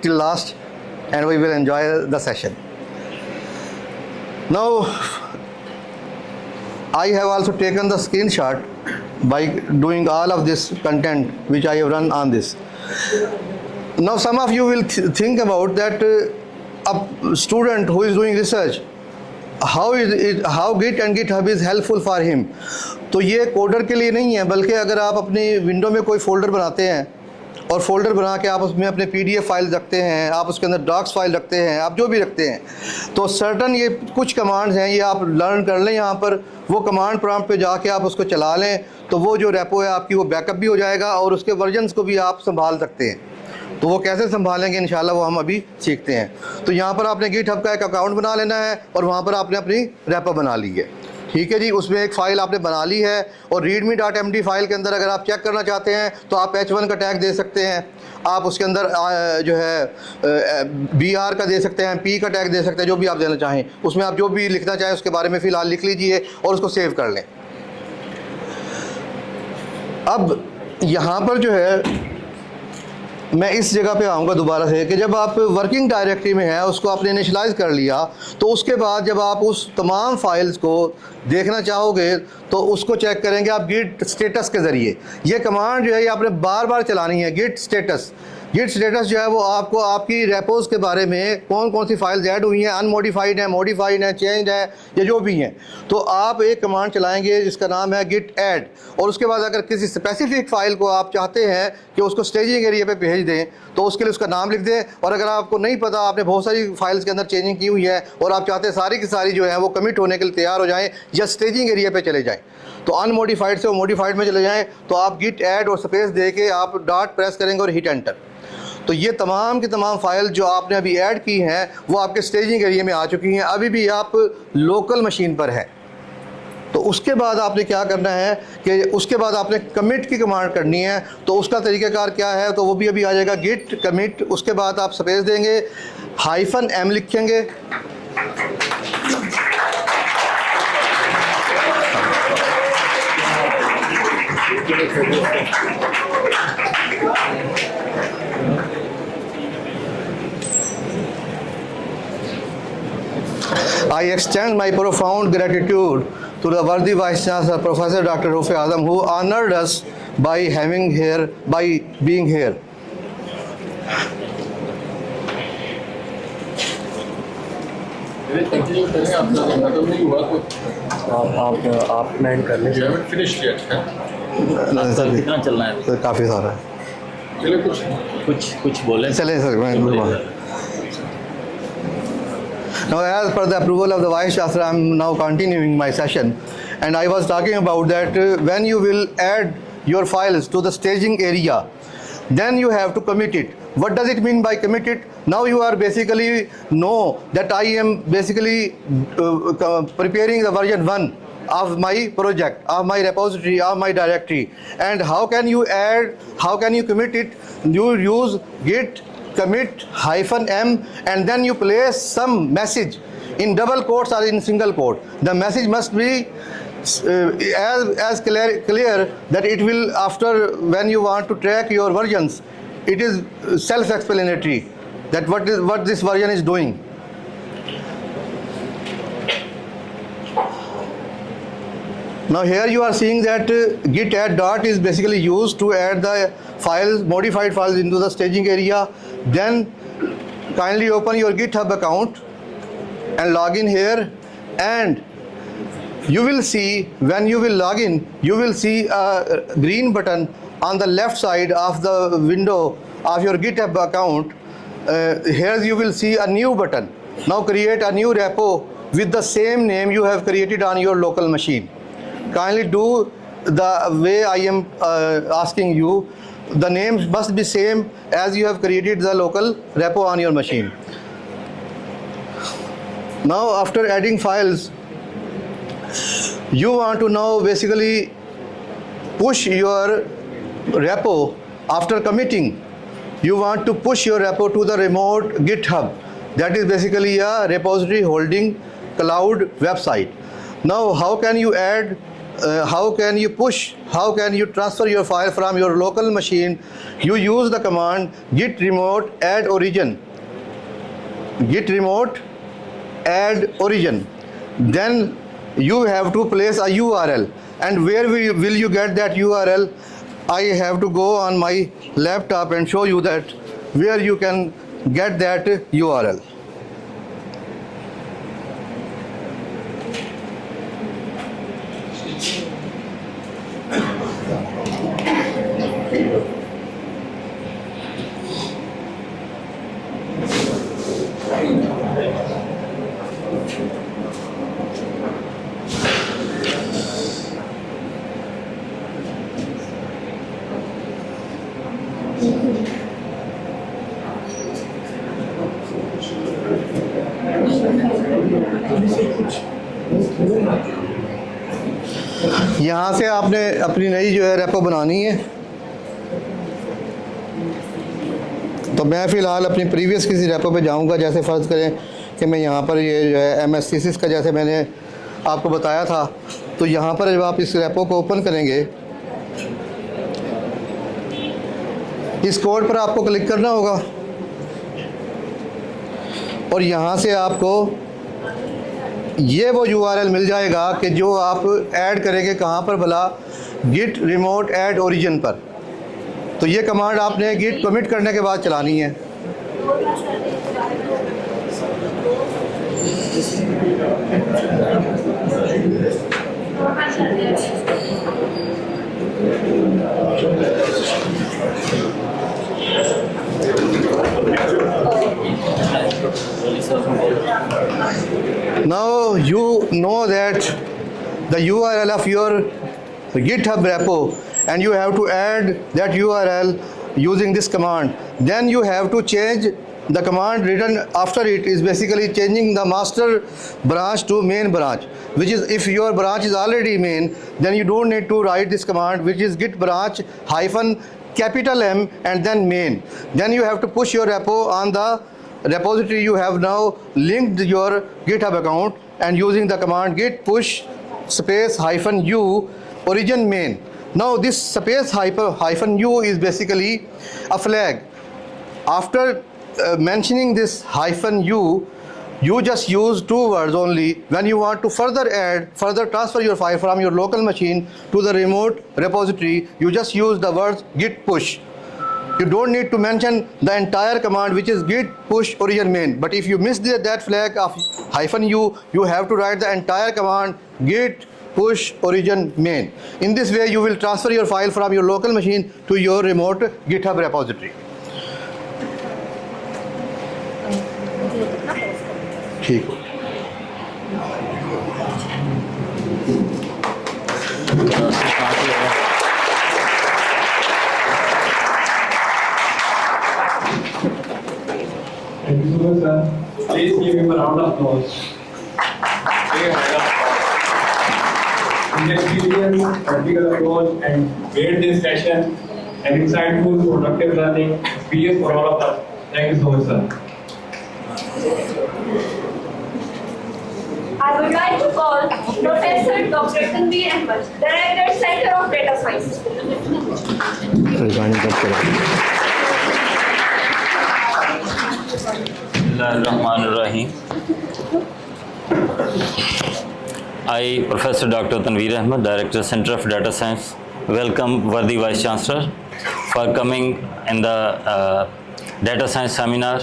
till last and we will enjoy the session. Now, I have also taken the screenshot by doing all of this content which I have run on this. Now, some of you will think about that a student who is doing research, how Git and GitHub is helpful for him. तो ये coder के लिए नहीं है, बल्कि अगर आप अपनी विंडो में कोई फ़ोल्डर बनाते हैं और फोल्डर बना के आप उसमें अपने PDF फाइल रखते हैं, आप उसके अंदर डॉक्स फाइल रखते हैं, आप जो भी रखते हैं, तो सर्टन ये कुछ कमांड्स हैं, ये आप लर्न कर लें यहाँ पर, वो कमांड प्रॉम्प्ट पे जाके आप उसको चला लें, तो वो जो रेपो है आपकी वो बैकअप भी हो जाएगा और उसके वर्जन्स को भी आप संभाल सकते हैं। तो वो कैसे संभालेंगे इंशाल्लाह वो हम अभी सीखते हैं। तो यहाँ पर आपने GitHub का एक अकाउंट बना लेना है और वहाँ पर आपने अपनी रेपो बना ली है, ठीक है जी। उसमें एक फ़ाइल आपने बना ली है और readme.md फाइल के अंदर अगर आप चेक करना चाहते हैं तो आप h1 का टैग दे सकते हैं, आप उसके अंदर जो है BR का दे सकते हैं, P का टैग दे सकते हैं, जो भी आप देना चाहें। उसमें आप जो भी लिखना चाहें उसके बारे में फ़िलहाल लिख लीजिए और उसको सेव कर लें। अब यहाँ पर जो है मैं इस जगह पे आऊँगा दोबारा से कि जब आप वर्किंग डायरेक्टरी में है उसको आपने इनिशियलाइज़ कर लिया, तो उसके बाद जब आप उस तमाम फाइल्स को देखना चाहोगे तो उसको चेक करेंगे आप गिट स्टेटस के ज़रिए। ये कमांड जो है ये आपने बार बार चलानी है, गिट स्टेटस। गिट स्टेटस जो है वो आपको आपकी रेपोज के बारे में कौन कौन सी फाइल्स ऐड हुई हैं, अनमोडिफाइड है, मॉडिफाइड है, चेंज है या जो भी हैं, तो आप एक कमांड चलाएंगे जिसका नाम है गिट ऐड। और उसके बाद अगर किसी स्पेसिफिक फ़ाइल को आप चाहते हैं कि उसको स्टेजिंग एरिया पे भेज दें तो उसके लिए उसका नाम लिख दें। और अगर आपको नहीं पता, आपने बहुत सारी फाइल्स के अंदर चेंजिंग की हुई है और आप चाहते हैं सारी की सारी जो है वो कमिट होने के लिए तैयार हो जाएँ या स्टेजिंग एरिया पर चले जाएँ, तो अनमोडिफाइड से वो मॉडिफाइड में चले जाएँ, तो आप गिट ऐड और स्पेस दे के आप डॉट प्रेस करेंगे और हिट एंटर। तो ये तमाम की तमाम फाइल जो आपने अभी ऐड की हैं वो आपके स्टेजिंग एरिया में आ चुकी हैं, अभी भी आप लोकल मशीन पर हैं। तो उसके बाद आपने क्या करना है कि उसके बाद आपने कमिट की कमांड करनी है। तो उसका तरीक़ाकार क्या है, तो वो भी अभी आ जाएगा, गिट कमिट। उसके बाद आप स्पेस देंगे, -m लिखेंगे, I extend my profound gratitude to the worthy Vice Chancellor Professor Dr. Roof Azam, who honored us by being here. आप मैन कर लीजिए। कितना चलना है? काफ़ी सारा है, चलो कुछ बोले। चले सर, मैं Now, as per the approval of the Vice Chancellor, I am now continuing my session, and I was talking about that when you will add your files to the staging area, then you have to commit it. What does it mean by commit it? Now you are basically know that I am basically preparing the version 1 of my project, of my repository, of my directory. And how can you add, how can you commit it? You use git commit -m and then you place some message in double quotes or in single quote. The message must be as clear that it will, after when you want to track your versions, it is self-explanatory that what this version is doing. Now here you are seeing that git add dot is basically used to add the files, modified files into the staging area. Then kindly open your GitHub account and log in here, and you will see, when you will log in, you will see a green button on the left side of the window of your GitHub account. Here you will see a new button. Now create a new repo with the same name you have created on your local machine. Kindly do the way I am asking you. The names must be same as you have created the local repo on your machine. Now after adding files, you want to now basically push your repo. After committing, you want to push your repo to the remote GitHub. That is basically a repository holding cloud website. Now how can you add how can you push, how can you transfer your file from your local machine? You use the command git remote add origin. Git remote add origin. Then you have to place a URL. And where will you get that URL? I have to go on my laptop and show you that where you can get that URL. यहाँ से आपने अपनी नई जो है repo बनानी है। तो मैं फ़िलहाल अपनी प्रीवियस किसी रेपो पे जाऊँगा। जैसे फ़र्ज़ करें कि मैं यहाँ पर ये जो है MS थीसिस का जैसे मैंने आपको बताया था, तो यहाँ पर जब आप इस रेपो को ओपन करेंगे, इस कोड पर आपको क्लिक करना होगा और यहाँ से आपको ये वो URL मिल जाएगा कि जो आप ऐड करेंगे कहाँ पर भला, गिट रिमोट ऐड ओरिजिन पर। तो ये कमांड आपने गिट कमिट करने के बाद चलानी है। Now you know that the URL of your GitHub repo, and you have to add that URL using this command. Then you have to change the command written after it is basically changing the master branch to main branch, which is, if your branch is already main, then you don't need to write this command, which is git branch hyphen capital M and then main. Then you have to push your repo on the repository you have now linked your GitHub account, and using the command git push space hyphen u origin main. Now this space hyphen u is basically a flag. After mentioning this hyphen u, you just use two words only. When you want to further transfer your file from your local machine to the remote repository, you just use the words git push. You don't need to mention the entire command, which is git push origin main. But if you miss that flag of hyphen u, you have to write the entire command git push origin main. In this way, you will transfer your file from your local machine to your remote GitHub repository. ठीक हो। Thank you so much, sir. Please give him a round of applause. His experience, practical approach, and great discussion, and insightful, productive learning experience for all of us. Thank you so much, sir. I would like to call Professor Dr. Tanveer Ahmed, Director, Center of Data Science. Bismillahirrahmanirrahim. I, Professor Dr. Tanveer Ahmed, Director, Center of Data Science, welcome worthy Vice Chancellor for coming in the Data Science Seminar